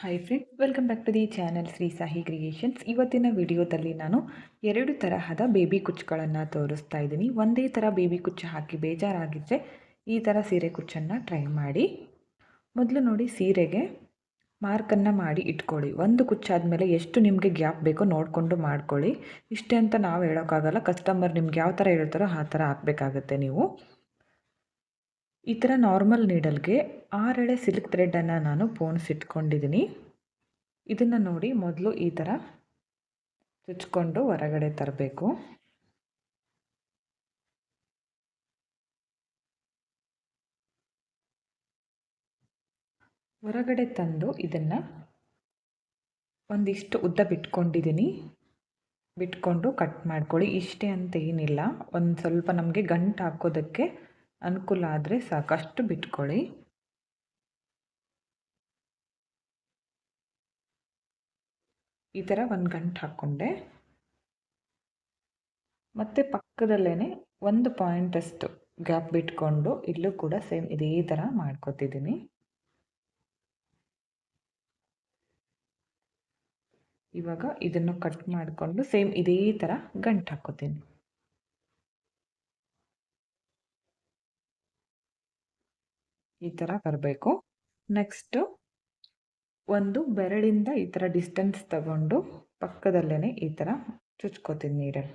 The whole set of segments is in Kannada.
Hi friends, welcome back to the channel Shri Sahi creations. ಇವತ್ತಿನ ವಿಡಿಯೋದಲ್ಲಿ ನಾನು 2 ತರಹದ ಬೇಬಿ ಕುಚ್ಚುಗಳನ್ನು ತೋರಿಸ್ತಾ ಇದ್ದೀನಿ. ಒಂದೇ ಥರ ಬೇಬಿ ಕುಚ್ಚು ಹಾಕಿ ಬೇಜಾರಾಗಿದ್ದರೆ ಈ ಥರ ಸೀರೆ ಕುಚ್ಚನ್ನು ಟ್ರೈ ಮಾಡಿ. ಮೊದಲು ನೋಡಿ, ಸೀರೆಗೆ ಮಾರ್ಕನ್ನು ಮಾಡಿ ಇಟ್ಕೊಳ್ಳಿ. ಒಂದು ಕುಚ್ಚಾದಮೇಲೆ ಎಷ್ಟು ನಿಮಗೆ ಗ್ಯಾಪ್ ಬೇಕೋ ನೋಡಿಕೊಂಡು ಮಾಡ್ಕೊಳ್ಳಿ. ಇಷ್ಟೇ ಅಂತ ನಾವು ಹೇಳೋಕ್ಕಾಗಲ್ಲ. ಕಸ್ಟಮರ್ ನಿಮ್ಗೆ ಯಾವ ಥರ ಹೇಳ್ತಾರೋ ಆ ಥರ ಹಾಕಬೇಕಾಗತ್ತೆ ನೀವು. ಈ ಥರ ನಾರ್ಮಲ್ ನೀಡಲ್ಗೆ 6 ಎಳೆ ಸಿಲ್ಕ್ ಥ್ರೆಡನ್ನು ನಾನು ಪೋಣಿಸಿಟ್ಕೊಂಡಿದ್ದೀನಿ. ಇದನ್ನು ನೋಡಿ, ಮೊದಲು ಈ ಥರ ಚುಚ್ಕೊಂಡು ಹೊರಗಡೆ ತರಬೇಕು. ಹೊರಗಡೆ ತಂದು ಇದನ್ನು ಒಂದಿಷ್ಟು ಉದ್ದ ಬಿಟ್ಕೊಂಡಿದ್ದೀನಿ. ಬಿಟ್ಕೊಂಡು ಕಟ್ ಮಾಡ್ಕೊಳ್ಳಿ. ಇಷ್ಟೇ ಅಂತ ಏನಿಲ್ಲ, ಒಂದು ಸ್ವಲ್ಪ ನಮಗೆ ಗಂಟು ಹಾಕೋದಕ್ಕೆ ಅನುಕೂಲ ಆದರೆ ಸಾಕಷ್ಟು ಬಿಟ್ಕೊಳ್ಳಿ. ಈ ಥರ ಒಂದು ಗಂಟು ಹಾಕ್ಕೊಂಡೆ. ಮತ್ತು ಪಕ್ಕದಲ್ಲೇ 1 ಪಾಯಿಂಟಷ್ಟು ಗ್ಯಾಪ್ ಬಿಟ್ಕೊಂಡು ಇಲ್ಲೂ ಕೂಡ ಸೇಮ್ ಇದೇ ಥರ ಮಾಡ್ಕೊತಿದ್ದೀನಿ. ಇವಾಗ ಇದನ್ನು ಕಟ್ ಮಾಡಿಕೊಂಡು ಸೇಮ್ ಇದೇ ಥರ ಗಂಟು ಹಾಕ್ಕೋತೀನಿ. ಈ ಥರ ಬರಬೇಕು. ನೆಕ್ಸ್ಟು ಒಂದು ಬೆರಳಿಂದ ಈ ಥರ ಡಿಸ್ಟೆನ್ಸ್ ತಗೊಂಡು ಪಕ್ಕದಲ್ಲೇ ಈ ಥರ ಚುಚ್ಕೋತೀನಿ ನೀರಲ್ಲಿ.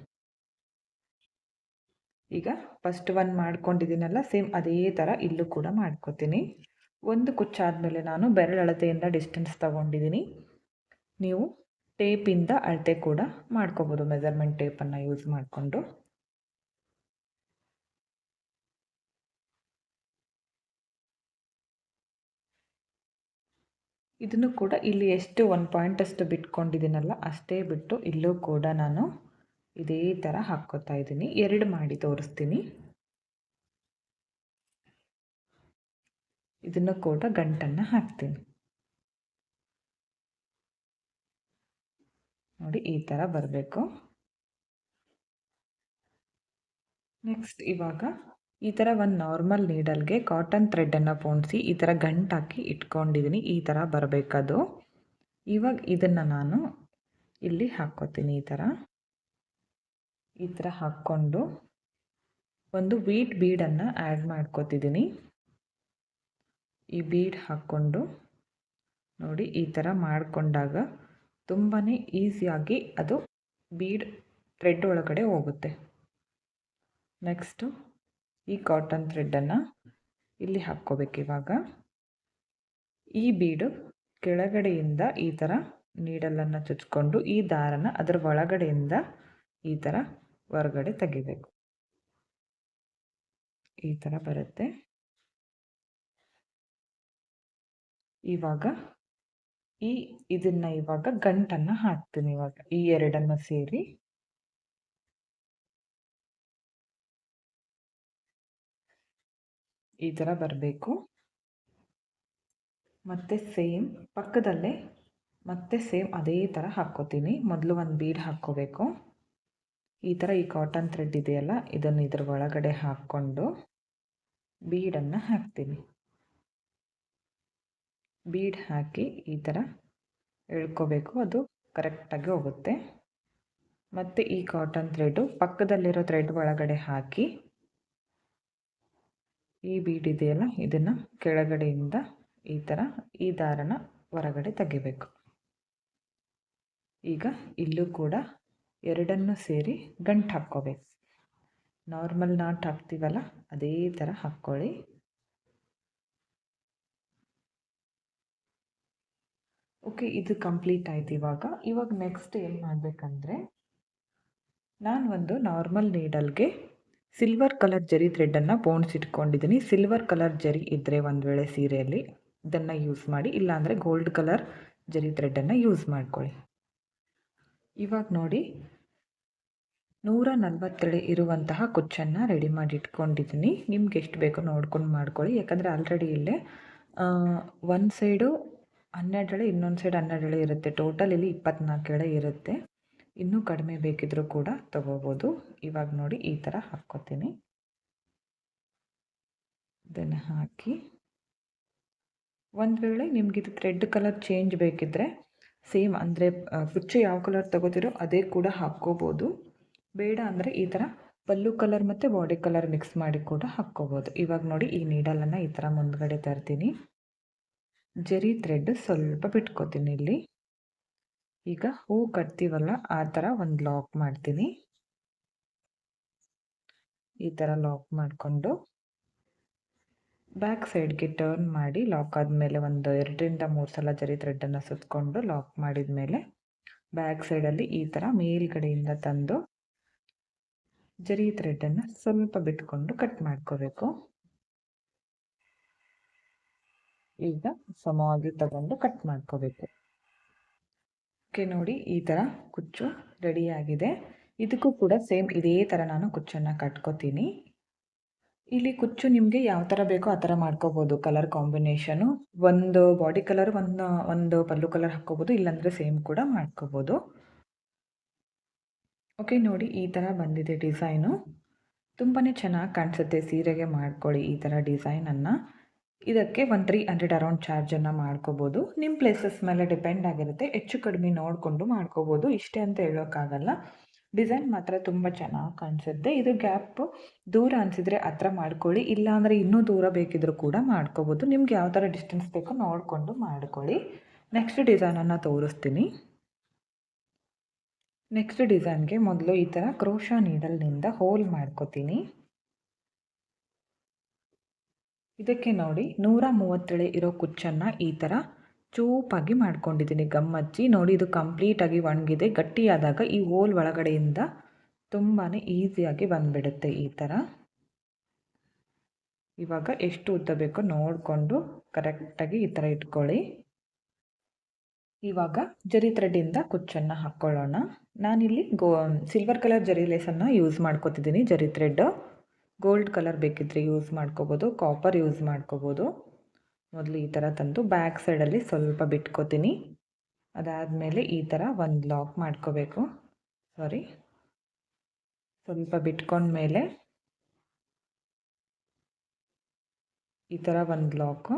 ಈಗ ಫಸ್ಟ್ ಒಂದು ಮಾಡ್ಕೊಂಡಿದ್ದೀನಲ್ಲ, ಸೇಮ್ ಅದೇ ಥರ ಇಲ್ಲೂ ಕೂಡ ಮಾಡ್ಕೋತೀನಿ. ಒಂದು ಕುಚ್ಚಾದಮೇಲೆ ನಾನು ಬೆರಳು ಅಳತೆಯಿಂದ ಡಿಸ್ಟೆನ್ಸ್ ತಗೊಂಡಿದ್ದೀನಿ. ನೀವು ಟೇಪಿಂದ ಅಳತೆ ಕೂಡ ಮಾಡ್ಕೋಬೋದು, ಮೆಜರ್ಮೆಂಟ್ ಟೇಪನ್ನು ಯೂಸ್ ಮಾಡಿಕೊಂಡು. ಇದನ್ನು ಕೂಡ ಇಲ್ಲಿ ಎಷ್ಟು 1 ಪಾಯಿಂಟಷ್ಟು ಬಿಟ್ಕೊಂಡಿದ್ದೀನಲ್ಲ ಅಷ್ಟೇ ಬಿಟ್ಟು ಇಲ್ಲೂ ಕೂಡ ನಾನು ಇದೇ ಥರ ಹಾಕ್ಕೋತಾ ಇದ್ದೀನಿ. 2 ಮಾಡಿ ತೋರಿಸ್ತೀನಿ. ಇದನ್ನು ಕೂಡ ಗಂಟನ್ನು ಹಾಕ್ತೀನಿ. ನೋಡಿ, ಈ ಥರ ಬರಬೇಕು. ನೆಕ್ಸ್ಟ್ ಇವಾಗ ಈ ಥರ ಒಂದು ನಾರ್ಮಲ್ ನೀಡಲ್ಗೆ ಕಾಟನ್ ಥ್ರೆಡನ್ನು ಪೋಣಿಸಿ ಈ ಥರ ಗಂಟು ಹಾಕಿ ಇಟ್ಕೊಂಡಿದ್ದೀನಿ. ಈ ಥರ ಬರಬೇಕದು. ಇವಾಗ ಇದನ್ನು ನಾನು ಇಲ್ಲಿ ಹಾಕ್ಕೋತೀನಿ. ಈ ಥರ ಹಾಕ್ಕೊಂಡು ಒಂದು ವೀಟ್ ಬೀಡನ್ನು ಆ್ಯಡ್ ಮಾಡ್ಕೋತಿದ್ದೀನಿ. ಈ ಬೀಡ್ ಹಾಕ್ಕೊಂಡು ನೋಡಿ, ಈ ಥರ ಮಾಡಿಕೊಂಡಾಗ ತುಂಬಾ ಈಸಿಯಾಗಿ ಅದು ಬೀಡ್ ಥ್ರೆಡ್ ಒಳಗಡೆ ಹೋಗುತ್ತೆ. ನೆಕ್ಸ್ಟು ಈ ಕಾಟನ್ ಥ್ರೆಡನ್ನು ಇಲ್ಲಿ ಹಾಕ್ಕೋಬೇಕು. ಇವಾಗ ಈ ಬೀಡು ಕೆಳಗಡೆಯಿಂದ ಈ ಥರ ನೀಡಲನ್ನು ಚುಚ್ಕೊಂಡು ಈ ದಾರನ ಅದರ ಒಳಗಡೆಯಿಂದ ಈ ಥರ ಹೊರಗಡೆ ತೆಗಿಬೇಕು. ಈ ಥರ ಬರುತ್ತೆ. ಇವಾಗ ಇದನ್ನು ಇವಾಗ ಗಂಟನ್ನು ಹಾಕ್ತೀನಿ. ಇವಾಗ ಈ ಎರಡನ್ನು ಸೇರಿ ಈ ಥರ ಬರಬೇಕು. ಮತ್ತು ಸೇಮ್ ಪಕ್ಕದಲ್ಲೇ ಮತ್ತೆ ಸೇಮ್ ಅದೇ ಥರ ಹಾಕ್ಕೋತೀನಿ. ಮೊದಲು ಒಂದು ಬೀಡ್ ಹಾಕ್ಕೋಬೇಕು. ಈ ಥರ ಈ ಕಾಟನ್ ಥ್ರೆಡ್ ಇದೆಯಲ್ಲ, ಇದನ್ನು ಇದರ ಒಳಗಡೆ ಹಾಕ್ಕೊಂಡು ಬೀಡನ್ನು ಹಾಕ್ತೀನಿ. ಬೀಡ್ ಹಾಕಿ ಈ ಥರ ಎಳ್ಕೋಬೇಕು, ಅದು ಕರೆಕ್ಟಾಗಿ ಹೋಗುತ್ತೆ. ಮತ್ತು ಈ ಕಾಟನ್ ಥ್ರೆಡ್ಡು ಪಕ್ಕದಲ್ಲಿರೋ ಥ್ರೆಡ್ ಒಳಗಡೆ ಹಾಕಿ ಈ ಬೀಡ್ ಇದೆಯಲ್ಲ, ಇದನ್ನು ಕೆಳಗಡೆಯಿಂದ ಈ ಥರ ಈ ದಾರನ ಹೊರಗಡೆ ತೆಗಿಬೇಕು. ಈಗ ಇಲ್ಲೂ ಕೂಡ ಎರಡನ್ನು ಸೇರಿ ಗಂಟು ಹಾಕ್ಕೋಬೇಕು. ನಾರ್ಮಲ್ ನಾಟ್ ಹಾಕ್ತೀವಲ್ಲ ಅದೇ ಥರ ಹಾಕ್ಕೊಳ್ಳಿ. ಓಕೆ, ಇದು ಕಂಪ್ಲೀಟ್ ಆಯ್ತು. ಇವಾಗ ನೆಕ್ಸ್ಟ್ ಏನು ಮಾಡಬೇಕಂದ್ರೆ, ನಾನು ಒಂದು ನಾರ್ಮಲ್ ನೀಡಲ್ಗೆ ಸಿಲ್ವರ್ ಕಲರ್ ಜರಿ ಥ್ರೆಡನ್ನು ಪೋಣಿಸಿಟ್ಕೊಂಡಿದ್ದೀನಿ. ಸಿಲ್ವರ್ ಕಲರ್ ಜರಿ ಇದ್ದರೆ ಒಂದು ವೇಳೆ ಸೀರೆಯಲ್ಲಿ ಇದನ್ನು ಯೂಸ್ ಮಾಡಿ, ಇಲ್ಲಾಂದರೆ ಗೋಲ್ಡ್ ಕಲರ್ ಜರಿ ಥ್ರೆಡನ್ನು ಯೂಸ್ ಮಾಡ್ಕೊಳ್ಳಿ. ಇವಾಗ ನೋಡಿ, 140 ಇರುವಂತಹ ಕುಚ್ಚನ್ನು ರೆಡಿ ಮಾಡಿ ಇಟ್ಕೊಂಡಿದ್ದೀನಿ. ನಿಮ್ಗೆ ಎಷ್ಟು ಬೇಕೋ ನೋಡ್ಕೊಂಡು ಮಾಡ್ಕೊಳ್ಳಿ. ಯಾಕಂದರೆ ಆಲ್ರೆಡಿ ಇಲ್ಲೇ ಒಂದು ಸೈಡು 12 ಎಳೆ, ಇನ್ನೊಂದು ಸೈಡ್ 12 ಎಳೆ ಇರುತ್ತೆ. ಟೋಟಲ್ ಇಲ್ಲಿ 24 ಎಳೆ ಇರುತ್ತೆ. ಇನ್ನೂ ಕಡಿಮೆ ಬೇಕಿದ್ರೂ ಕೂಡ ತಗೋಬೋದು. ಇವಾಗ ನೋಡಿ, ಈ ಥರ ಹಾಕ್ಕೋತೀನಿ. ಇದನ್ನು ಹಾಕಿ ಒಂದು ವೇಳೆ ನಿಮಗಿದು ಥ್ರೆಡ್ ಕಲರ್ ಚೇಂಜ್ ಬೇಕಿದ್ದರೆ ಸೇಮ್ ಅಂದರೆ ಕುಚ್ಚು ಯಾವ ಕಲರ್ ತಗೋತಿರೋ ಅದೇ ಕೂಡ ಹಾಕ್ಕೋಬೋದು. ಬೇಡ ಅಂದರೆ ಈ ಥರ ಪಲ್ಲು ಕಲರ್ ಮತ್ತು ಬಾಡಿ ಕಲರ್ ಮಿಕ್ಸ್ ಮಾಡಿ ಕೂಡ ಹಾಕ್ಕೋಬೋದು. ಇವಾಗ ನೋಡಿ ಈ ನೀಡಲನ್ನು ಈ ಥರ ಮುಂದ್ಗಡೆ ತರ್ತೀನಿ. ಜರಿ ಥ್ರೆಡ್ ಸ್ವಲ್ಪ ಬಿಟ್ಕೋತೀನಿ ಇಲ್ಲಿ. ಈಗ ಹೂ ಕಟ್ತೀವಲ್ಲ ಆ ಥರ ಒಂದು ಲಾಕ್ ಮಾಡ್ತೀನಿ. ಈ ಥರ ಲಾಕ್ ಮಾಡಿಕೊಂಡು ಬ್ಯಾಕ್ ಸೈಡ್ಗೆ ಟರ್ನ್ ಮಾಡಿ ಲಾಕ್ ಆದಮೇಲೆ ಒಂದು 2ರಿಂದ 3 ಸಲ ಜರಿ ಥ್ರೆಡ್ಡನ್ನು ಸುತ್ತಕೊಂಡು ಲಾಕ್ ಮಾಡಿದ ಮೇಲೆ ಬ್ಯಾಕ್ ಸೈಡಲ್ಲಿ ಈ ಥರ ಮೇಲ್ಗಡೆಯಿಂದ ತಂದು ಜರಿ ಥ್ರೆಡ್ಡನ್ನು ಸ್ವಲ್ಪ ಬಿಟ್ಕೊಂಡು ಕಟ್ ಮಾಡ್ಕೋಬೇಕು. ಈಗ ಸಮವಾಗಿ ತಗೊಂಡು ಕಟ್ ಮಾಡ್ಕೋಬೇಕು. ಓಕೆ ನೋಡಿ ಈ ಥರ ಕುಚ್ಚು ರೆಡಿಯಾಗಿದೆ. ಇದಕ್ಕೂ ಕೂಡ ಸೇಮ್ ಇದೇ ಥರ ನಾನು ಕುಚ್ಚನ್ನು ಕಟ್ಕೋತೀನಿ. ಇಲ್ಲಿ ಕುಚ್ಚು ನಿಮಗೆ ಯಾವ ಥರ ಬೇಕೋ ಆ ಥರ ಮಾಡ್ಕೋಬೋದು. ಕಲರ್ ಕಾಂಬಿನೇಷನು ಒಂದು ಬಾಡಿ ಕಲರ್ ಒಂದು ಪಲ್ಲು ಕಲರ್ ಹಾಕ್ಕೋಬೋದು, ಇಲ್ಲಾಂದರೆ ಸೇಮ್ ಕೂಡ ಮಾಡ್ಕೋಬೋದು. ಓಕೆ ನೋಡಿ ಈ ಥರ ಬಂದಿದೆ ಡಿಸೈನು. ತುಂಬಾ ಚೆನ್ನಾಗಿ ಕಾಣಿಸುತ್ತೆ. ಸೀರೆಗೆ ಮಾಡ್ಕೊಳ್ಳಿ ಈ ಥರ ಡಿಸೈನನ್ನು. ಇದಕ್ಕೆ 300 ಅರೌಂಡ್ ಚಾರ್ಜನ್ನು ಮಾಡ್ಕೋಬೋದು. ನಿಮ್ಮ ಪ್ಲೇಸಸ್ ಮೇಲೆ ಡಿಪೆಂಡ್ ಆಗಿರುತ್ತೆ. ಹೆಚ್ಚು ಕಡಿಮೆ ನೋಡಿಕೊಂಡು ಮಾಡ್ಕೋಬೋದು. ಇಷ್ಟೇ ಅಂತ ಹೇಳೋಕ್ಕಾಗಲ್ಲ. ಡಿಸೈನ್ ಮಾತ್ರ ತುಂಬ ಚೆನ್ನಾಗಿ ಕಾಣಿಸುತ್ತೆ. ಇದು ಗ್ಯಾಪ್ ದೂರ ಅನಿಸಿದರೆ ಹತ್ರ ಮಾಡ್ಕೊಳ್ಳಿ, ಇಲ್ಲಾಂದರೆ ಇನ್ನೂ ದೂರ ಬೇಕಿದ್ರೂ ಕೂಡ ಮಾಡ್ಕೋಬೋದು. ನಿಮ್ಗೆ ಯಾವ ಥರ ಡಿಸ್ಟೆನ್ಸ್ ಬೇಕೋ ನೋಡಿಕೊಂಡು ಮಾಡ್ಕೊಳ್ಳಿ. ನೆಕ್ಸ್ಟ್ ಡಿಸೈನನ್ನು ತೋರಿಸ್ತೀನಿ. ನೆಕ್ಸ್ಟ್ ಡಿಸೈನ್ಗೆ ಮೊದಲು ಈ ಥರ ಕ್ರೋಶಾ ನೀಡಲ್ನಿಂದ ಹೋಲ್ ಮಾಡ್ಕೋತೀನಿ. ಇದಕ್ಕೆ ನೋಡಿ 137 ಇರೋ ಕುಚ್ಚನ್ನು ಈ ಥರ ಚೂಪಾಗಿ ಮಾಡ್ಕೊಂಡಿದ್ದೀನಿ ಗಮ್ಮಚ್ಚಿ. ನೋಡಿ ಇದು ಕಂಪ್ಲೀಟಾಗಿ ಒಣಗಿದೆ. ಗಟ್ಟಿಯಾದಾಗ ಈ ಹೋಲ್ ಒಳಗಡೆಯಿಂದ ತುಂಬಾ ಈಸಿಯಾಗಿ ಬಂದುಬಿಡುತ್ತೆ ಈ ಥರ. ಇವಾಗ ಎಷ್ಟು ಉದ್ದ ಬೇಕೋ ನೋಡಿಕೊಂಡು ಕರೆಕ್ಟಾಗಿ ಈ ಥರ ಇಟ್ಕೊಳ್ಳಿ. ಇವಾಗ ಜರಿ ಥ್ರೆಡ್ಡಿಂದ ಕುಚ್ಚನ್ನು ಹಾಕ್ಕೊಳ್ಳೋಣ. ನಾನಿಲ್ಲಿ ಸಿಲ್ವರ್ ಕಲರ್ ಜರಿ ಲೇಸನ್ನು ಯೂಸ್ ಮಾಡ್ಕೋತಿದ್ದೀನಿ. ಜರಿ ಥ್ರೆಡ್ ಗೋಲ್ಡ್ ಕಲರ್ ಬೇಕಿದ್ರೆ ಯೂಸ್ ಮಾಡ್ಕೋಬೋದು, ಕಾಪರ್ ಯೂಸ್ ಮಾಡ್ಕೋಬೋದು. ಮೊದಲು ಈ ಥರ ತಂದು ಬ್ಯಾಕ್ ಸೈಡಲ್ಲಿ ಸ್ವಲ್ಪ ಬಿಟ್ಕೋತೀನಿ. ಅದಾದಮೇಲೆ ಈ ಥರ ಒಂದು ಲಾಕ್ ಮಾಡ್ಕೋಬೇಕು. ಸ್ವಲ್ಪ ಬಿಟ್ಕೊಂಡ್ಮೇಲೆ ಈ ಥರ ಒಂದು ಲಾಕು.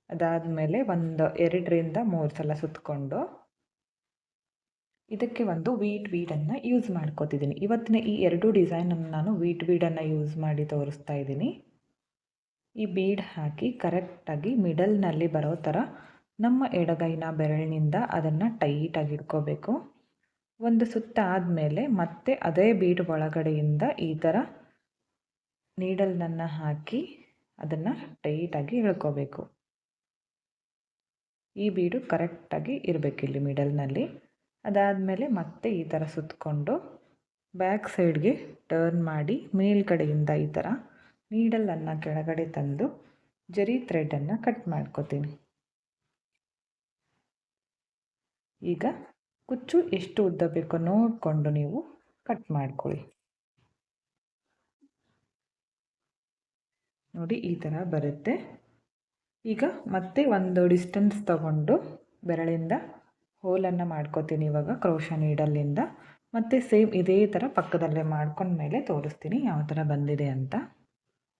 ಅದಾದಮೇಲೆ ಒಂದು 2ರಿಂದ 3 ಸಲ ಸುತ್ತಕೊಂಡು ಇದಕ್ಕೆ ಒಂದು ವೀಡನ್ನು ಯೂಸ್ ಮಾಡ್ಕೋತಿದ್ದೀನಿ. ಇವತ್ತಿನ ಈ 2 ಡಿಸೈನನ್ನು ನಾನು ವೀಡನ್ನು ಯೂಸ್ ಮಾಡಿ ತೋರಿಸ್ತಾ ಇದ್ದೀನಿ. ಈ ಬೀಡ್ ಹಾಕಿ ಕರೆಕ್ಟಾಗಿ ಮಿಡಲ್ನಲ್ಲಿ ಬರೋ ಥರ ನಮ್ಮ ಎಡಗೈನ ಬೆರಳಿನಿಂದ ಅದನ್ನು ಟೈಟಾಗಿ ಇಟ್ಕೋಬೇಕು. ಒಂದು ಸುತ್ತ ಆದಮೇಲೆ ಮತ್ತೆ ಅದೇ ಬೀಡ್ ಒಳಗಡೆಯಿಂದ ಈ ಥರ ನೀಡಲ್ನನ್ನು ಹಾಕಿ ಅದನ್ನು ಟೈಟಾಗಿ ಎಳ್ಕೋಬೇಕು. ಈ ಬೀಡು ಕರೆಕ್ಟಾಗಿ ಇರಬೇಕಿಲ್ಲಿ ಮಿಡಲ್ನಲ್ಲಿ. ಅದಾದಮೇಲೆ ಮತ್ತೆ ಈ ಥರ ಸುತ್ತಕೊಂಡು ಬ್ಯಾಕ್ ಸೈಡ್ಗೆ ಟರ್ನ್ ಮಾಡಿ ಮೇಲ್ಗಡೆಯಿಂದ ಈ ಥರ ನೀಡಲನ್ನು ಕೆಳಗಡೆ ತಂದು ಜರಿ ಥ್ರೆಡನ್ನು ಕಟ್ ಮಾಡ್ಕೋತೀನಿ. ಈಗ ಕುಚ್ಚು ಎಷ್ಟು ಉದ್ದ ಬೇಕೋ ನೋಡಿಕೊಂಡು ನೀವು ಕಟ್ ಮಾಡ್ಕೊಳ್ಳಿ. ನೋಡಿ ಈ ಥರ ಬರುತ್ತೆ. ಈಗ ಮತ್ತೆ ಒಂದು ಡಿಸ್ಟೆನ್ಸ್ ತಗೊಂಡು ಬೆರಳಿಂದ ಹೋಲನ್ನು ಮಾಡ್ಕೋತೀನಿ. ಇವಾಗ ಕ್ರೋಶಾ ನೀಡಲ್ಲಿಂದ ಮತ್ತು ಸೇಮ್ ಇದೇ ಥರ ಪಕ್ಕದಲ್ಲೇ ಮಾಡ್ಕೊಂಡ್ಮೇಲೆ ತೋರಿಸ್ತೀನಿ ಯಾವ ಥರ ಬಂದಿದೆ ಅಂತ.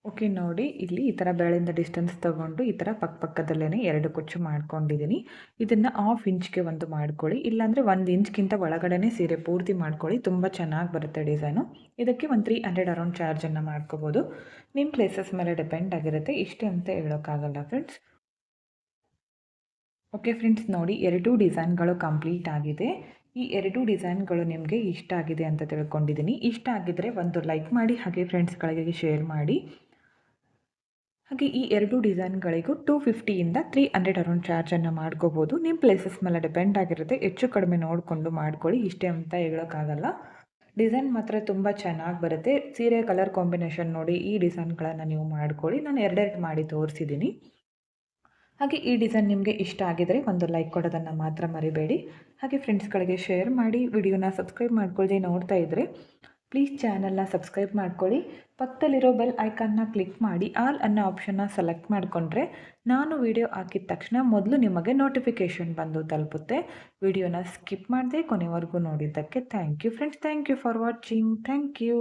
ಓಕೆ ನೋಡಿ ಇಲ್ಲಿ ಈ ಥರ ಬೆರಳಿಂದ ಡಿಸ್ಟೆನ್ಸ್ ತೊಗೊಂಡು ಈ ಥರ ಪಕ್ಕದಲ್ಲೇ 2 ಕುಚ್ಚು ಮಾಡ್ಕೊಂಡಿದ್ದೀನಿ. ಇದನ್ನು 1/2 ಇಂಚ್ಗೆ ಒಂದು ಮಾಡ್ಕೊಳ್ಳಿ, ಇಲ್ಲಾಂದರೆ 1 ಇಂಚ್ಗಿಂತ ಒಳಗಡೆ ಸೀರೆ ಪೂರ್ತಿ ಮಾಡ್ಕೊಳ್ಳಿ. ತುಂಬ ಚೆನ್ನಾಗಿ ಬರುತ್ತೆ ಡಿಸೈನು. ಇದಕ್ಕೆ 300 ಅರೌಂಡ್ ಚಾರ್ಜನ್ನು ಮಾಡ್ಕೋಬೋದು. ನಿಮ್ಮ ಪ್ಲೇಸಸ್ ಮೇಲೆ ಡಿಪೆಂಡ್ ಆಗಿರುತ್ತೆ. ಇಷ್ಟೇ ಅಂತ ಹೇಳೋಕ್ಕಾಗಲ್ಲ ಫ್ರೆಂಡ್ಸ್. ಓಕೆ ಫ್ರೆಂಡ್ಸ್ ನೋಡಿ 2 ಡಿಸೈನ್ಗಳು ಕಂಪ್ಲೀಟ್ ಆಗಿದೆ. ಈ 2 ಡಿಸೈನ್ಗಳು ನಿಮಗೆ ಇಷ್ಟ ಆಗಿದೆ ಅಂತ ತಿಳ್ಕೊಂಡಿದ್ದೀನಿ. ಇಷ್ಟ ಆಗಿದ್ದರೆ ಒಂದು ಲೈಕ್ ಮಾಡಿ, ಹಾಗೆ ಫ್ರೆಂಡ್ಸ್ಗಳಿಗೆ ಶೇರ್ ಮಾಡಿ. ಹಾಗೆ ಈ 2 ಡಿಸೈನ್ಗಳಿಗೂ 250ಇಂದ 300 ಅರೌಂಡ್ ಚಾರ್ಜನ್ನು ಮಾಡ್ಕೋಬೋದು. ನಿಮ್ಮ ಪ್ಲೇಸಸ್ ಮೇಲೆ ಡಿಪೆಂಡ್ ಆಗಿರುತ್ತೆ. ಹೆಚ್ಚು ಕಡಿಮೆ ನೋಡಿಕೊಂಡು ಮಾಡ್ಕೊಳ್ಳಿ. ಇಷ್ಟೇ ಅಂತ ಹೇಳೋಕ್ಕಾಗಲ್ಲ. ಡಿಸೈನ್ ಮಾತ್ರ ತುಂಬ ಚೆನ್ನಾಗಿ ಬರುತ್ತೆ. ಸೀರೆ ಕಲರ್ ಕಾಂಬಿನೇಷನ್ ನೋಡಿ ಈ ಡಿಸೈನ್ಗಳನ್ನು ನೀವು ಮಾಡ್ಕೊಳ್ಳಿ. ನಾನು 2 ಮಾಡಿ ತೋರಿಸಿದ್ದೀನಿ. ಹಾಗೆ ಈ ಡಿಸೈನ್ ನಿಮಗೆ ಇಷ್ಟ ಆಗಿದರೆ ಒಂದು ಲೈಕ್ ಕೊಡೋದನ್ನು ಮಾತ್ರ ಮರಿಬೇಡಿ. ಹಾಗೆ ಫ್ರೆಂಡ್ಸ್ಗಳಿಗೆ ಶೇರ್ ಮಾಡಿ. ವಿಡಿಯೋನ ಸಬ್ಸ್ಕ್ರೈಬ್ ಮಾಡ್ಕೊಳ್ಳಿ. ನೋಡ್ತಾ ಇದ್ದರೆ ಪ್ಲೀಸ್ ಚಾನಲ್ನ ಸಬ್ಸ್ಕ್ರೈಬ್ ಮಾಡ್ಕೊಳ್ಳಿ. ಪಕ್ಕದಲ್ಲಿರೋ ಬೆಲ್ ಐಕಾನ್ನ ಕ್ಲಿಕ್ ಮಾಡಿ ಆಲ್ ಅನ್ನೋ ಆಪ್ಷನ್ನ ಸೆಲೆಕ್ಟ್ ಮಾಡಿಕೊಂಡ್ರೆ ನಾನು ವಿಡಿಯೋ ಹಾಕಿದ ತಕ್ಷಣ ಮೊದಲು ನಿಮಗೆ ನೋಟಿಫಿಕೇಷನ್ ಬಂದು ತಲುಪುತ್ತೆ. ವಿಡಿಯೋನ ಸ್ಕಿಪ್ ಮಾಡದೆ ಕೊನೆವರೆಗೂ ನೋಡಿದ್ದಕ್ಕೆ thank you friends. Thank you for watching. Thank you.